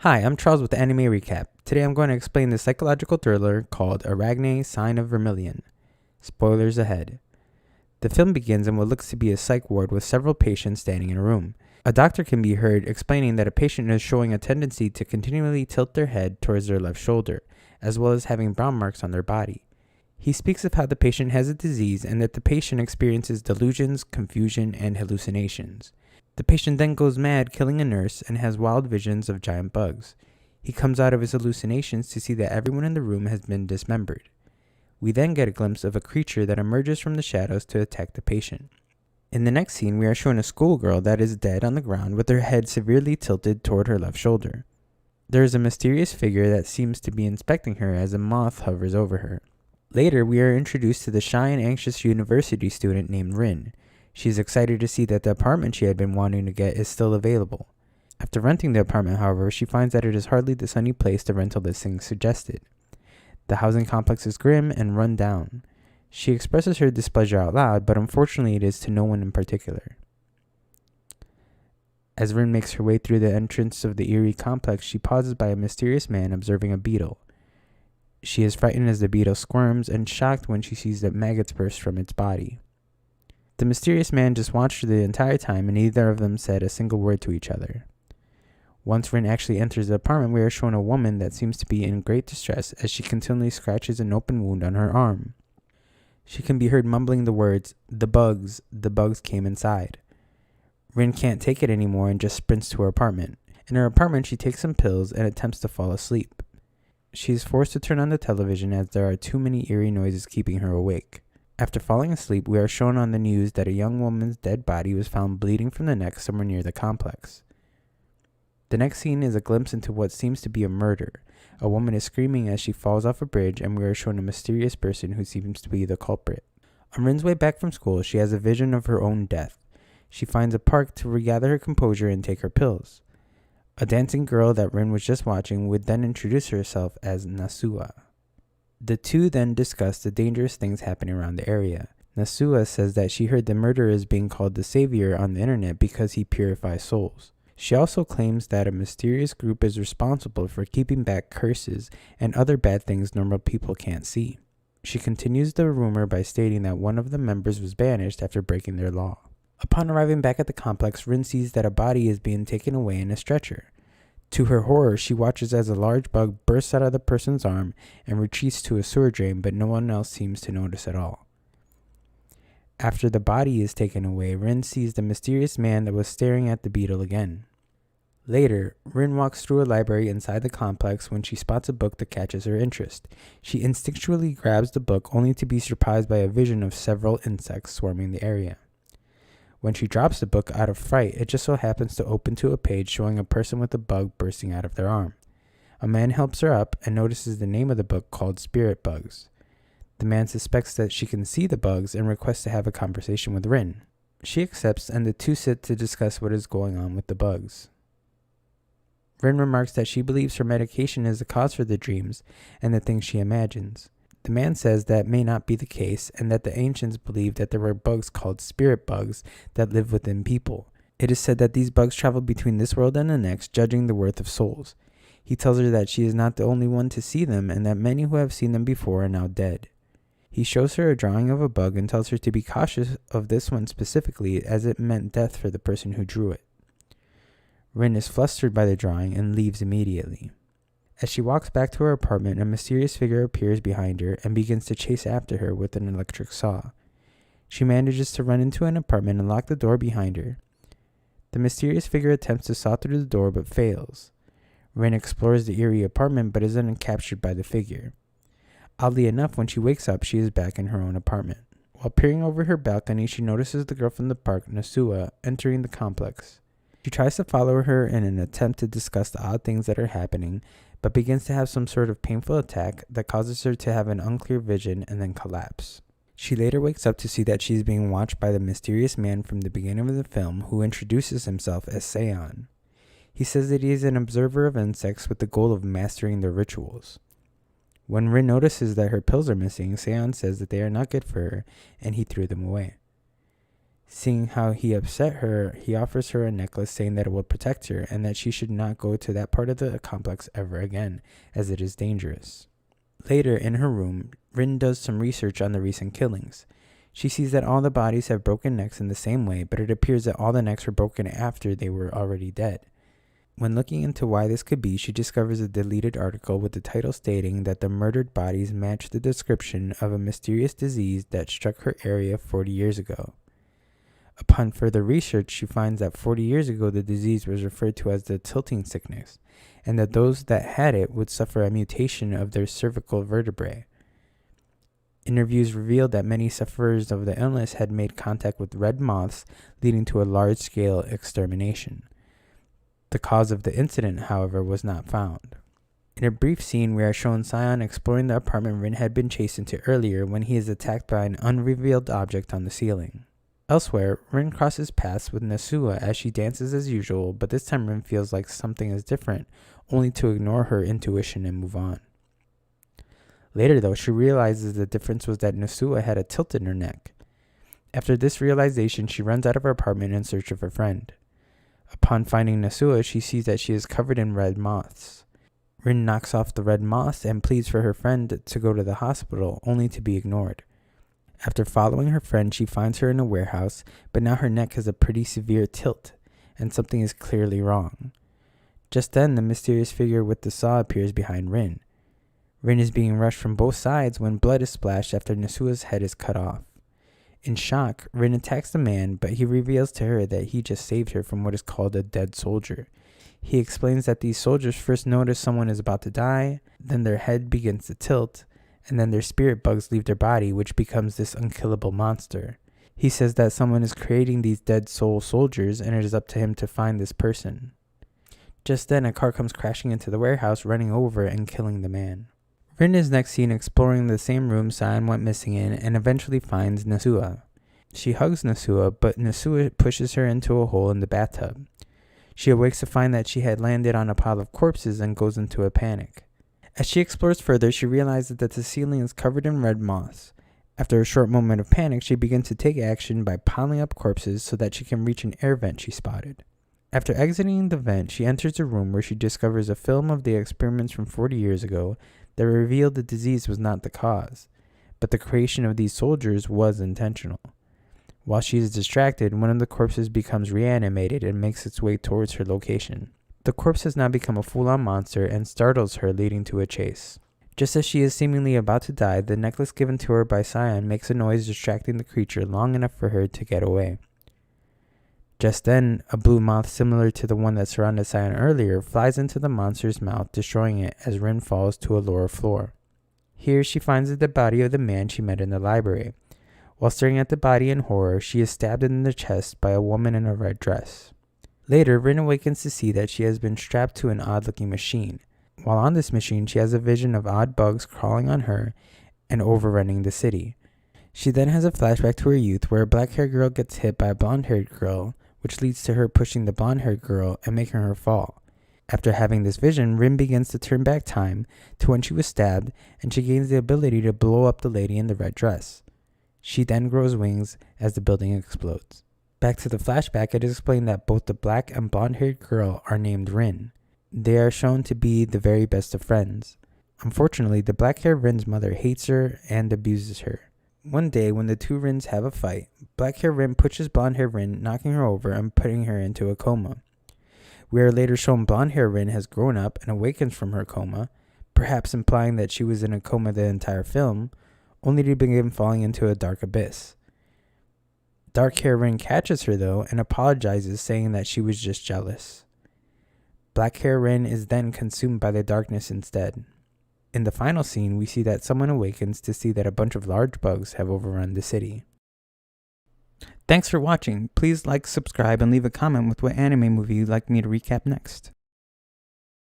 Hi, I'm Charles with the Anime Recap. Today I'm going to explain the psychological thriller called Aragne, Sign of Vermilion. Spoilers ahead. The film begins in what looks to be a psych ward with several patients standing in a room. A doctor can be heard explaining that a patient is showing a tendency to continually tilt their head towards their left shoulder, as well as having brown marks on their body. He speaks of how the patient has a disease and that the patient experiences delusions, confusion, and hallucinations. The patient then goes mad, killing a nurse, and has wild visions of giant bugs. He comes out of his hallucinations to see that everyone in the room has been dismembered. We then get a glimpse of a creature that emerges from the shadows to attack the patient. In the next scene, we are shown a schoolgirl that is dead on the ground with her head severely tilted toward her left shoulder. There is a mysterious figure that seems to be inspecting her as a moth hovers over her. Later, we are introduced to the shy and anxious university student named Rin. She is excited to see that the apartment she had been wanting to get is still available. After renting the apartment, however, she finds that it is hardly the sunny place the rental listing suggested. The housing complex is grim and run down. She expresses her displeasure out loud, but unfortunately it is to no one in particular. As Rin makes her way through the entrance of the eerie complex, she pauses by a mysterious man observing a beetle. She is frightened as the beetle squirms and shocked when she sees that maggots burst from its body. The mysterious man just watched her the entire time and neither of them said a single word to each other. Once Rin actually enters the apartment, we are shown a woman that seems to be in great distress as she continually scratches an open wound on her arm. She can be heard mumbling the words, the bugs came inside." Rin can't take it anymore and just sprints to her apartment. In her apartment, she takes some pills and attempts to fall asleep. She is forced to turn on the television as there are too many eerie noises keeping her awake. After falling asleep, we are shown on the news that a young woman's dead body was found bleeding from the neck somewhere near the complex. The next scene is a glimpse into what seems to be a murder. A woman is screaming as she falls off a bridge, and we are shown a mysterious person who seems to be the culprit. On Rin's way back from school, she has a vision of her own death. She finds a park to regather her composure and take her pills. A dancing girl that Rin was just watching would then introduce herself as Nasua. The two then discuss the dangerous things happening around the area. Nasua says that she heard the murderer is being called the Savior on the internet because he purifies souls. She also claims that a mysterious group is responsible for keeping back curses and other bad things normal people can't see. She continues the rumor by stating that one of the members was banished after breaking their law. Upon arriving back at the complex, Rin sees that a body is being taken away in a stretcher. To her horror, she watches as a large bug bursts out of the person's arm and retreats to a sewer drain, but no one else seems to notice at all. After the body is taken away, Rin sees the mysterious man that was staring at the beetle again. Later, Rin walks through a library inside the complex when she spots a book that catches her interest. She instinctually grabs the book only to be surprised by a vision of several insects swarming the area. When she drops the book out of fright, it just so happens to open to a page showing a person with a bug bursting out of their arm. A man helps her up and notices the name of the book called Spirit Bugs. The man suspects that she can see the bugs and requests to have a conversation with Rin. She accepts and the two sit to discuss what is going on with the bugs. Rin remarks that she believes her medication is the cause for the dreams and the things she imagines. The man says that may not be the case and that the ancients believed that there were bugs called spirit bugs that live within people. It is said that these bugs travel between this world and the next, judging the worth of souls. He tells her that she is not the only one to see them and that many who have seen them before are now dead. He shows her a drawing of a bug and tells her to be cautious of this one specifically as it meant death for the person who drew it. Rin is flustered by the drawing and leaves immediately. As she walks back to her apartment, a mysterious figure appears behind her and begins to chase after her with an electric saw. She manages to run into an apartment and lock the door behind her. The mysterious figure attempts to saw through the door but fails. Rin explores the eerie apartment but is then captured by the figure. Oddly enough, when she wakes up, she is back in her own apartment. While peering over her balcony, she notices the girl from the park, Nasua, entering the complex. She tries to follow her in an attempt to discuss the odd things that are happening, but begins to have some sort of painful attack that causes her to have an unclear vision and then collapse. She later wakes up to see that she is being watched by the mysterious man from the beginning of the film who introduces himself as Seon. He says that he is an observer of insects with the goal of mastering their rituals. When Rin notices that her pills are missing, Seon says that they are not good for her and he threw them away. Seeing how he upset her, he offers her a necklace saying that it will protect her and that she should not go to that part of the complex ever again, as it is dangerous. Later, in her room, Rin does some research on the recent killings. She sees that all the bodies have broken necks in the same way, but it appears that all the necks were broken after they were already dead. When looking into why this could be, she discovers a deleted article with the title stating that the murdered bodies match the description of a mysterious disease that struck her area 40 years ago. Upon further research, she finds that 40 years ago the disease was referred to as the tilting sickness, and that those that had it would suffer a mutation of their cervical vertebrae. Interviews revealed that many sufferers of the illness had made contact with red moths, leading to a large-scale extermination. The cause of the incident, however, was not found. In a brief scene, we are shown Sion exploring the apartment Rin had been chased into earlier when he is attacked by an unrevealed object on the ceiling. Elsewhere, Rin crosses paths with Nasua as she dances as usual, but this time Rin feels like something is different, only to ignore her intuition and move on. Later though, she realizes the difference was that Nasua had a tilt in her neck. After this realization, she runs out of her apartment in search of her friend. Upon finding Nasua, she sees that she is covered in red moths. Rin knocks off the red moths and pleads for her friend to go to the hospital, only to be ignored. After following her friend, she finds her in a warehouse, but now her neck has a pretty severe tilt, and something is clearly wrong. Just then, the mysterious figure with the saw appears behind Rin. Rin is being rushed from both sides when blood is splashed after Nasua's head is cut off. In shock, Rin attacks the man, but he reveals to her that he just saved her from what is called a dead soldier. He explains that these soldiers first notice someone is about to die, then their head begins to tilt, and then their spirit bugs leave their body, which becomes this unkillable monster. He says that someone is creating these dead soul soldiers, and it is up to him to find this person. Just then, a car comes crashing into the warehouse, running over and killing the man. Rin is next seen exploring the same room Sion went missing in, and eventually finds Nasua. She hugs Nasua, but Nasua pushes her into a hole in the bathtub. She awakes to find that she had landed on a pile of corpses and goes into a panic. As she explores further, she realizes that the ceiling is covered in red moths. After a short moment of panic, she begins to take action by piling up corpses so that she can reach an air vent she spotted. After exiting the vent, she enters a room where she discovers a film of the experiments from 40 years ago that revealed the disease was not the cause, but the creation of these soldiers was intentional. While she is distracted, one of the corpses becomes reanimated and makes its way towards her location. The corpse has now become a full-on monster and startles her, leading to a chase. Just as she is seemingly about to die, the necklace given to her by Sion makes a noise distracting the creature long enough for her to get away. Just then, a blue moth similar to the one that surrounded Sion earlier flies into the monster's mouth, destroying it as Rin falls to a lower floor. Here she finds the body of the man she met in the library. While staring at the body in horror, she is stabbed in the chest by a woman in a red dress. Later, Rin awakens to see that she has been strapped to an odd-looking machine. While on this machine, she has a vision of odd bugs crawling on her and overrunning the city. She then has a flashback to her youth where a black-haired girl gets hit by a blonde-haired girl, which leads to her pushing the blonde-haired girl and making her fall. After having this vision, Rin begins to turn back time to when she was stabbed, and she gains the ability to blow up the lady in the red dress. She then grows wings as the building explodes. Back to the flashback, it is explained that both the black and blonde-haired girl are named Rin. They are shown to be the very best of friends. Unfortunately, the black-haired Rin's mother hates her and abuses her. One day, when the two Rins have a fight, black-haired Rin pushes blonde-haired Rin, knocking her over and putting her into a coma. We are later shown blonde-haired Rin has grown up and awakens from her coma, perhaps implying that she was in a coma the entire film, only to begin falling into a dark abyss. Dark-haired Rin catches her though and apologizes, saying that she was just jealous. Black-haired Rin is then consumed by the darkness instead. In the final scene, we see that someone awakens to see that a bunch of large bugs have overrun the city. Thanks for watching. Please like, subscribe, and leave a comment with what anime movie you'd like me to recap next.